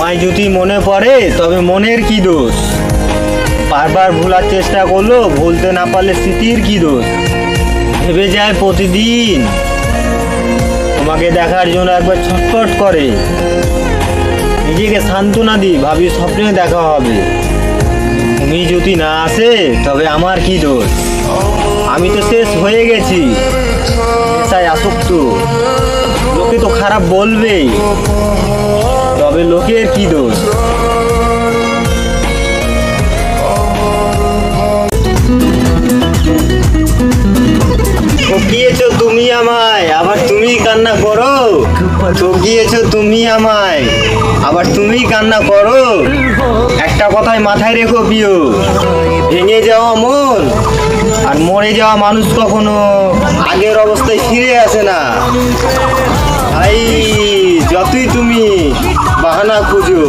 তোমায় যদি মনে পড়ে তবে মনের কি দোষ? বারবার ভোলার চেষ্টা করলো, ভুলতে না পারলে স্মৃতির কি দোষ? ভেবে যায় প্রতিদিন তোমাকে দেখার জন্য একবার ছটফট করে। নিজেকে সান্ত্বনা দিই, ভাবি স্বপ্নে দেখা হবে। তুমি যদি না আসে তবে আমার কি দোষ? আমি তো শেষ হয়ে গেছি, তাই আসক্ত। লোকে তো খারাপ বলবেই, তবে লোকের কি দোষ? ঠকিয়েছো তুমি আমায়, আবার তুমি কান্না করো। ঠকিয়েছো তুমি আমায়, আবার তুমি কান্না করো। একটা কথাই মাথায় রেখো প্রিয়, ভেঙে যাওয়া মন আর মরে যাওয়া মানুষ কখনো আগের অবস্থায় ফিরে আসে না। ভাই, যতই তুমি বাহানা খুঁজো।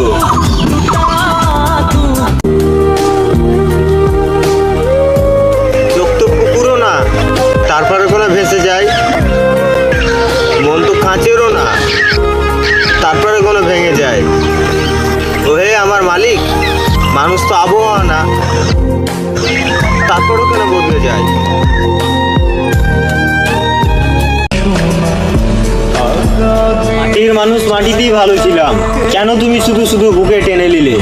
চোখ তো পুকুরও না, তারপরে কোনো ভেসে যায়। মন তো কাঁচেরও না, তারপরে কোনো ভেঙে যায়। ওহে আমার মালিক, মানুষ তো আবহাওয়া না, তারপরেও কেন বদলে যায়? মাটির মানুষ মাটিতেই ভালো ছিলাম, কেন তুমি শুধু শুধু বুকে টেনে নিলে?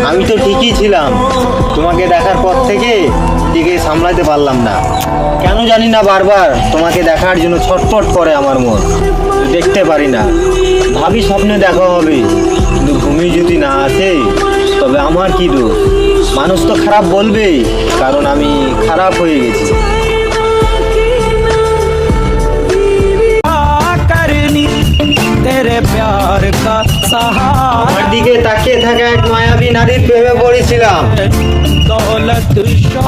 আমি তো ঠিকই ছিলাম, তোমাকে দেখার পর থেকে দিকে সামলাতে পারলাম না। কেন জানি না বারবার তোমাকে দেখার জন্য ছটফট করে আমার মন। দেখতে পারি না, ভাবি স্বপ্নে দেখা হবে, কিন্তু ঘুমি যদি না আসে তবে আমার কি দোষ? মানুষ তো খারাপ বলবেই, কারণ আমি খারাপ হয়ে গেছি। আমার দিকে তাকিয়ে থাকা এক মায়াবী নারীর প্রেমে পড়েছিলাম।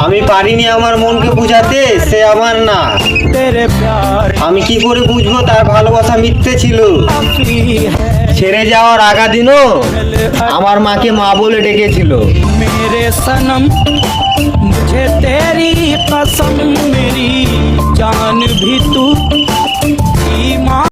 আমি পারিনি আমার মনকে বুঝাতে সে আমার না। আমি কি করে বুঝবো তার ভালোবাসা মিথ্যে ছিল? ছেড়ে যাওয়ার আগা দিনও আমার মাকে মা বলে ডেকেছিল। मेरे सनम मुझे तेरी कसम, मेरी जान भी तू